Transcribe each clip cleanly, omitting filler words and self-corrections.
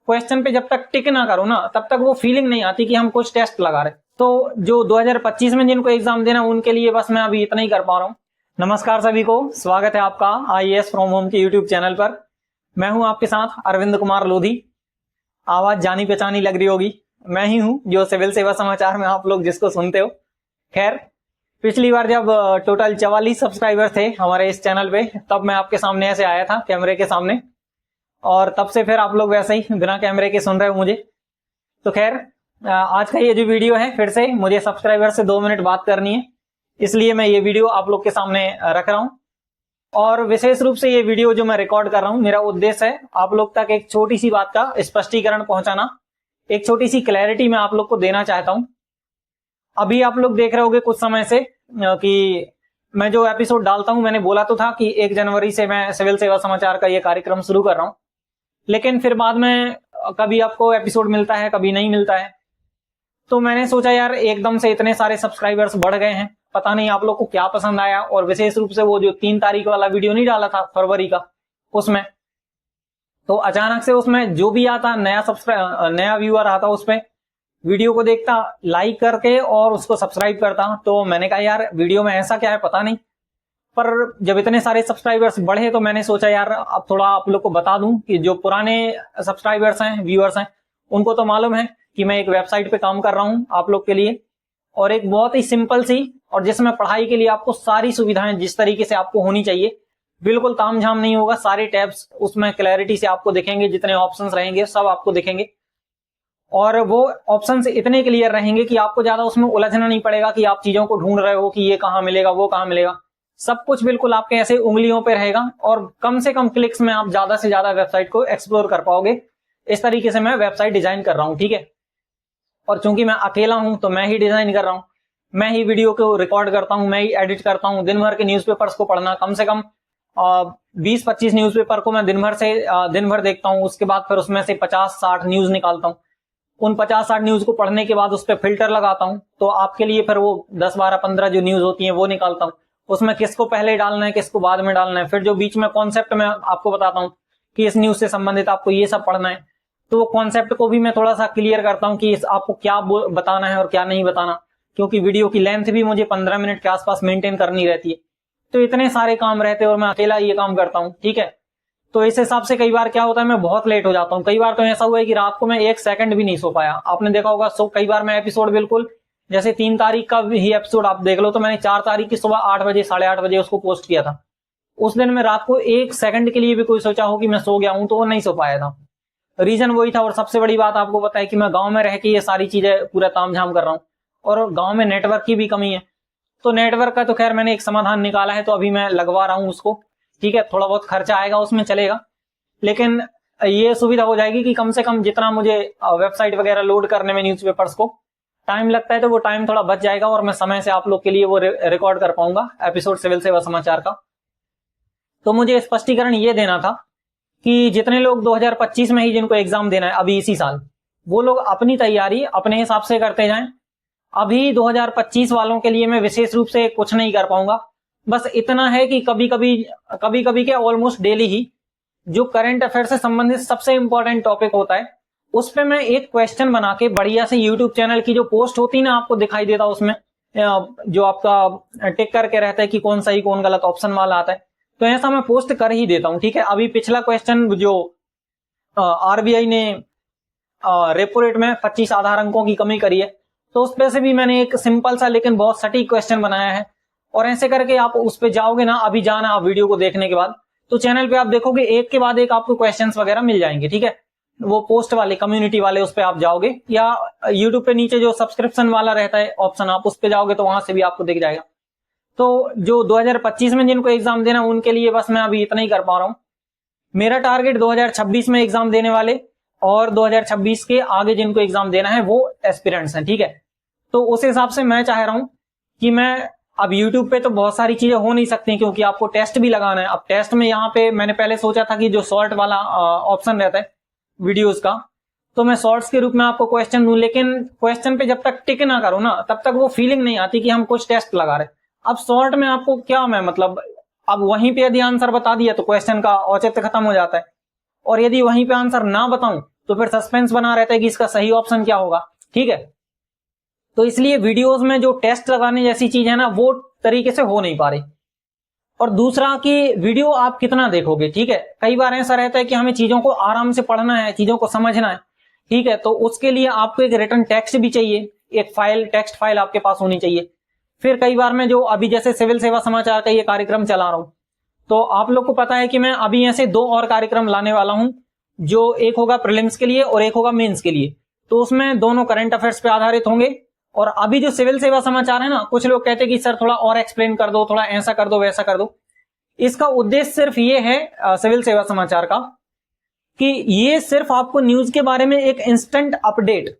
Question पे जब तक टिक ना करो ना, तब तक वो फीलिंग नहीं आती कि हम कुछ टेस्ट लगा रहे। तो जो 2025 में जिनको एग्जाम देना उनके लिए बस मैं अभी इतना ही कर पा रहा हूँ। नमस्कार सभी को, स्वागत है आपका IAS फ्रॉम होम के यूट्यूब चैनल पर। मैं हूं आपके साथ अरविंद कुमार लोधी। आवाज जानी पहचानी लग रही होगी, मैं ही हूं जो सिविल सेवा समाचार में आप लोग जिसको सुनते हो। खैर, पिछली बार जब टोटल 44 सब्सक्राइबर थे हमारे इस चैनल पे, तब मैं आपके सामने ऐसे आया था कैमरे के सामने, और तब से फिर आप लोग वैसे ही बिना कैमरे के सुन रहे हो मुझे। तो खैर, आज का ये जो वीडियो है, फिर से मुझे सब्सक्राइबर से 2 मिनट बात करनी है, इसलिए मैं ये वीडियो आप लोग के सामने रख रहा हूं। और विशेष रूप से ये वीडियो जो मैं रिकॉर्ड कर रहा हूं, मेरा उद्देश्य है आप लोग तक एक छोटी सी बात का स्पष्टीकरण पहुंचाना, एक छोटी सी क्लैरिटी मैं आप लोग को देना चाहता हूं। अभी आप लोग देख रहे होगे कुछ समय से कि मैं जो एपिसोड डालता हूं, मैंने बोला तो था कि 1 जनवरी से मैं सिविल सेवा समाचार का ये कार्यक्रम शुरू कर रहा हूं, लेकिन फिर बाद में कभी आपको एपिसोड मिलता है, कभी नहीं मिलता है। तो मैंने सोचा यार, एकदम से इतने सारे सब्सक्राइबर्स बढ़ गए हैं, पता नहीं आप लोग को क्या पसंद आया। और विशेष रूप से वो जो 3 तारीख वाला वीडियो नहीं डाला था फरवरी का, उसमें तो अचानक से उसमें जो भी आता नया व्यूअर आता, उसमें वीडियो को देखता, लाइक करके और उसको सब्सक्राइब करता। तो मैंने कहा यार, वीडियो में ऐसा क्या है पता नहीं, पर जब इतने सारे सब्सक्राइबर्स बढ़े तो मैंने सोचा यार अब थोड़ा आप लोग को बता दूं कि जो पुराने सब्सक्राइबर्स हैं, व्यूअर्स हैं, उनको तो मालूम है कि मैं एक वेबसाइट पे काम कर रहा हूं आप लोग के लिए, और एक बहुत ही सिंपल सी, और जिसमें पढ़ाई के लिए आपको सारी सुविधाएं जिस तरीके से आपको होनी चाहिए, बिल्कुल तामझाम नहीं होगा। सारे टैब्स उसमें क्लैरिटी से आपको दिखेंगे, जितने ऑप्शंस रहेंगे सब आपको दिखेंगे, और वो ऑप्शंस इतने क्लियर रहेंगे कि आपको ज्यादा उसमें उलझना नहीं पड़ेगा कि आप चीजों को ढूंढ रहे हो कि ये कहाँ मिलेगा, वो कहाँ मिलेगा। सब कुछ बिल्कुल आपके ऐसे उंगलियों पे रहेगा, और कम से कम क्लिक्स में आप ज्यादा से ज्यादा वेबसाइट को एक्सप्लोर कर पाओगे। इस तरीके से मैं वेबसाइट डिजाइन कर रहा हूं, ठीक है। और चूंकि मैं अकेला हूं तो मैं ही डिजाइन कर रहा हूं, मैं ही वीडियो को रिकॉर्ड करता हूं, मैं ही एडिट करता हूं। दिन भर के न्यूज़पेपर्स को पढ़ना, कम से कम 20-25 न्यूज़पेपर को मैं दिन भर देखता हूं। उसके बाद फिर उसमें से 50-60 न्यूज निकालता हूं। उन 50-60 न्यूज को पढ़ने के बाद उस पर फिल्टर लगाता हूं, तो आपके लिए फिर वो 10-12-15 जो न्यूज होती है वो निकालता हूं। उसमें किसको पहले डालना है, किसको बाद में डालना है, फिर जो बीच में कॉन्सेप्ट मैं आपको बताता हूं कि इस न्यूज से संबंधित आपको ये सब पढ़ना है, तो वो कॉन्सेप्ट को भी मैं थोड़ा सा क्लियर करता हूं कि आपको क्या बताना है और क्या नहीं बताना, क्योंकि वीडियो की लेंथ भी मुझे 15 मिनट के आसपास मेंटेन करनी रहती है। तो इतने सारे काम रहते हैं और मैं अकेला ये काम करता हूं, ठीक है। तो इस हिसाब से कई बार क्या होता है, मैं बहुत लेट हो जाता हूं। कई बार तो ऐसा हुआ है कि रात को मैं 1 सेकंड भी नहीं सो पाया। आपने देखा होगा, कई बार मैं एपिसोड बिल्कुल, जैसे 3 तारीख का ही एपिसोड आप देख लो, तो मैंने 4 तारीख की सुबह 8 बजे 8:30 बजे उसको पोस्ट किया था। उस दिन मैं रात को 1 सेकंड के लिए भी कोई सोचा हो कि मैं सो गया हूं तो वो नहीं सो पाया था। रीजन वही था। और सबसे बड़ी बात आपको पता है कि मैं गांव में रह के ये सारी चीजें पूरा तामझाम कर रहा हूं, और गांव में नेटवर्क की भी कमी है। तो नेटवर्क का तो खैर मैंने एक समाधान निकाला है, तो अभी मैं लगवा रहा हूं उसको, ठीक है। थोड़ा बहुत खर्चा आएगा उसमें, चलेगा, लेकिन ये सुविधा हो जाएगी कि कम से कम जितना मुझे वेबसाइट वगैरह लोड करने में न्यूज़पेपर्स को टाइम लगता है, तो वो टाइम थोड़ा बच जाएगा, और मैं समय से आप लोग के लिए वो रिकॉर्ड कर पाऊंगा एपिसोड सिविल सेवा समाचार का। तो मुझे स्पष्टीकरण ये देना था कि जितने लोग 2025 में ही जिनको एग्जाम देना है अभी इसी साल, वो लोग अपनी तैयारी अपने हिसाब से करते जाएं। अभी 2025 वालों के लिए मैं विशेष रूप से कुछ नहीं कर पाऊंगा। बस इतना है कि कभी कभी क्या, ऑलमोस्ट डेली ही जो करंट अफेयर से संबंधित सबसे इंपॉर्टेंट टॉपिक होता है, उस पे मैं एक क्वेश्चन बना के बढ़िया से यूट्यूब चैनल की जो पोस्ट होती है ना, आपको दिखाई देता उसमें जो आपका टिक करके रहता है कि कौन सही कौन गलत ऑप्शन वाला आता है, तो ऐसा मैं पोस्ट कर ही देता हूं, ठीक है। अभी पिछला क्वेश्चन जो RBI ने रेपो रेट में 25 आधार अंकों की कमी करी है, तो उस पे से भी मैंने एक सिंपल सा लेकिन बहुत सटीक क्वेश्चन बनाया है। और ऐसे करके आप उस पे जाओगे ना, अभी जाना आप वीडियो को देखने के बाद, तो चैनल पे आप देखोगे एक के बाद एक आपको क्वेश्चंस वगैरह मिल जाएंगे, ठीक है। वो पोस्ट वाले, कम्युनिटी वाले, उस पे आप जाओगे, या यूट्यूब पे नीचे जो सब्सक्रिप्शन वाला रहता है ऑप्शन, आप उस पे जाओगे तो वहां से भी आपको दिख जाएगा। तो जो 2025 में जिनको एग्जाम देना उनके लिए बस मैं अभी इतना ही कर पा रहा हूं। मेरा टारगेट 2026 में एग्जाम देने वाले और 2026 के आगे जिनको एग्जाम देना है वो एस्पिरेंट्स हैं, ठीक है। तो उस हिसाब से मैं चाह रहा हूं कि मैं, अब YouTube पे तो बहुत सारी चीजें हो नहीं सकती क्योंकि आपको टेस्ट भी लगाना है। अब टेस्ट में यहाँ पे मैंने पहले सोचा था कि जो शॉर्ट वाला ऑप्शन रहता है वीडियोस का, तो मैं शॉर्ट्स के रूप में आपको क्वेश्चन दूं, लेकिन क्वेश्चन पे जब तक टिक ना करो ना, तब तक वो फीलिंग नहीं आती कि हम कुछ टेस्ट लगा रहे। अब शॉर्ट में आपको क्या, मैं मतलब अब वहीं पे यदि आंसर बता दिया तो क्वेश्चन का औचित्य खत्म हो जाता है, और यदि वहीं पे आंसर ना बताऊं तो फिर सस्पेंस बना रहता है कि इसका सही ऑप्शन क्या होगा। ठीक है, तो इसलिए वीडियोस में जो टेस्ट लगाने जैसी चीज है ना, वो तरीके से हो नहीं पा रही। और दूसरा कि वीडियो आप कितना देखोगे। ठीक है, कई बार ऐसा रहता है कि हमें चीजों को आराम से पढ़ना है, चीजों को समझना है। ठीक है, तो उसके लिए आपको एक रिटन टेक्स्ट भी चाहिए, एक फाइल, टेक्स्ट फाइल आपके पास होनी चाहिए। फिर कई बार मैं जो अभी जैसे सिविल सेवा समाचार का ये कार्यक्रम चला रहा हूं, तो आप लोग को पता है कि मैं अभी ऐसे 2 और कार्यक्रम लाने वाला हूं, जो एक होगा प्रीलिम्स के लिए और एक होगा मेंस के लिए। तो उसमें दोनों करंट अफेयर्स पे आधारित होंगे। और अभी जो सिविल सेवा समाचार है ना, कुछ लोग कहते हैं कि सर थोड़ा और एक्सप्लेन कर दो, थोड़ा ऐसा कर दो, वैसा कर दो। इसका उद्देश्य सिर्फ ये है सिविल सेवा समाचार का, कि ये सिर्फ आपको न्यूज के बारे में एक इंस्टेंट अपडेट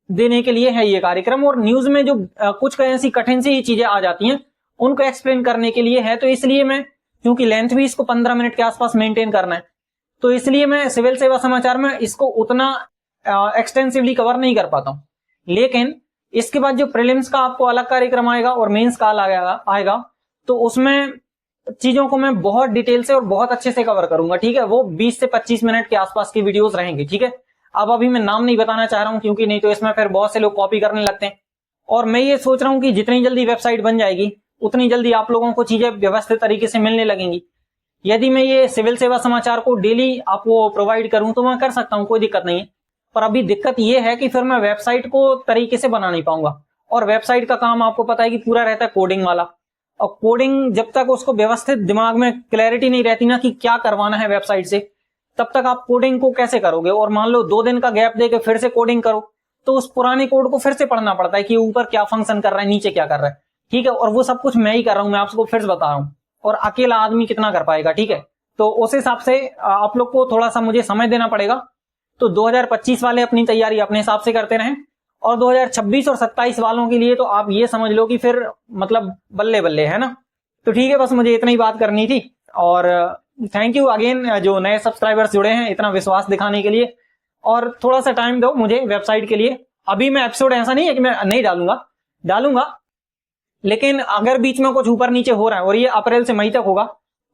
देने के लिए है ये कार्यक्रम। और न्यूज में जो कुछ ऐसी कठिन सी चीजें आ जाती हैं, उनको एक्सप्लेन करने के लिए है। तो इसलिए मैं, क्योंकि लेंथ भी इसको 15 मिनट के आसपास मेंटेन करना है, तो इसलिए मैं सिविल सेवा समाचार में इसको उतना एक्सटेंसिवली कवर नहीं कर पाता हूं। लेकिन इसके बाद जो प्रीलिम्स का आपको अलग कार्यक्रम आएगा और मेंस का अलग आएगा, तो उसमें चीजों को मैं बहुत डिटेल से और बहुत अच्छे से कवर करूंगा। ठीक है, वो 20 से 25 मिनट के आसपास की वीडियोस रहेंगी। ठीक है, अब अभी मैं नाम नहीं बताना चाह रहा हूं, क्योंकि नहीं तो इसमें फिर बहुत से लोग कॉपी करने लगते हैं। और मैं ये सोच रहा हूं कि जितनी जल्दी वेबसाइट बन जाएगी, उतनी जल्दी आप लोगों को चीजें व्यवस्थित तरीके से मिलने लगेंगी। यदि मैं ये सिविल सेवा समाचार को डेली आपको प्रोवाइड करूं तो मैं कर सकता हूं, कोई दिक्कत नहीं है। पर अभी दिक्कत ये है कि फिर मैं वेबसाइट को तरीके से बना नहीं पाऊंगा। और वेबसाइट का काम आपको पता है कि पूरा रहता है कोडिंग वाला। और कोडिंग जब तक उसको व्यवस्थित दिमाग में क्लैरिटी नहीं रहती ना कि क्या करवाना है वेबसाइट से, तब तक आप कोडिंग को कैसे करोगे। और मान लो 2 दिन का गैप देके फिर से कोडिंग करो, तो उस पुराने कोड को फिर से पढ़ना पड़ता है कि ऊपर क्या फंक्शन कर रहा है, नीचे क्या कर रहा है। ठीक है, और वो सब कुछ मैं ही कर रहा हूं, मैं आपको फिर से बता रहा हूं। और अकेला आदमी कितना कर पाएगा। ठीक है, तो उस हिसाब से आप लोग को थोड़ा सा मुझे समय देना पड़ेगा। तो 2025 वाले अपनी तैयारी अपने हिसाब से करते रहें, और 2026 और 27 वालों के लिए तो आप ये समझ लो कि फिर मतलब बल्ले बल्ले है ना। तो ठीक है, बस मुझे इतना ही बात करनी थी। और थैंक यू अगेन जो नए सब्सक्राइबर्स जुड़े हैं इतना विश्वास दिखाने के लिए। और थोड़ा सा टाइम दो मुझे वेबसाइट के लिए। अभी मैं एपिसोड ऐसा नहीं है कि मैं नहीं डालूंगा, लेकिन अगर बीच में कुछ ऊपर नीचे हो रहा है, और ये अप्रैल से मई तक होगा,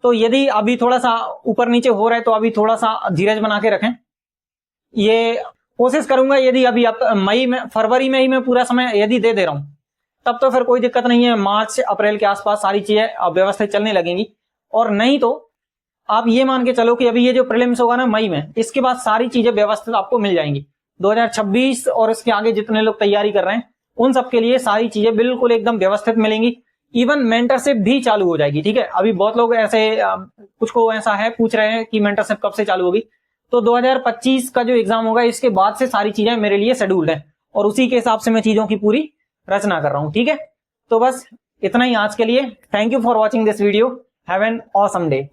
तो यदि अभी थोड़ा सा ऊपर नीचे हो रहा है तो अभी थोड़ा सा धीरज बना के रखें। ये कोशिश करूंगा, यदि अभी फरवरी में ही मैं पूरा समय यदि दे रहा हूं, तब तो फिर कोई दिक्कत नहीं है। मार्च से अप्रैल के आसपास सारी चीजें व्यवस्थित चलने लगेंगी। और नहीं तो आप ये मान के चलो कि अभी ये जो प्रीलिम्स होगा ना मई में, इसके बाद सारी चीजें व्यवस्थित आपको मिल जाएंगी। 2026 और इसके आगे जितने लोग तैयारी कर रहे हैं, उन सबके लिए सारी चीजें बिल्कुल एकदम व्यवस्थित मिलेंगी। इवन मेंटरशिप भी चालू हो जाएगी। ठीक है, अभी बहुत लोग ऐसे कुछ को ऐसा है पूछ रहे हैं कि मेंटरशिप कब से चालू होगी। तो 2025 का जो एग्जाम होगा, इसके बाद से सारी चीजें मेरे लिए शेड्यूल्ड है, और उसी के हिसाब से मैं चीजों की पूरी रचना कर रहा हूं। ठीक है, तो बस इतना ही आज के लिए। Thank you for watching this video. Have an awesome day.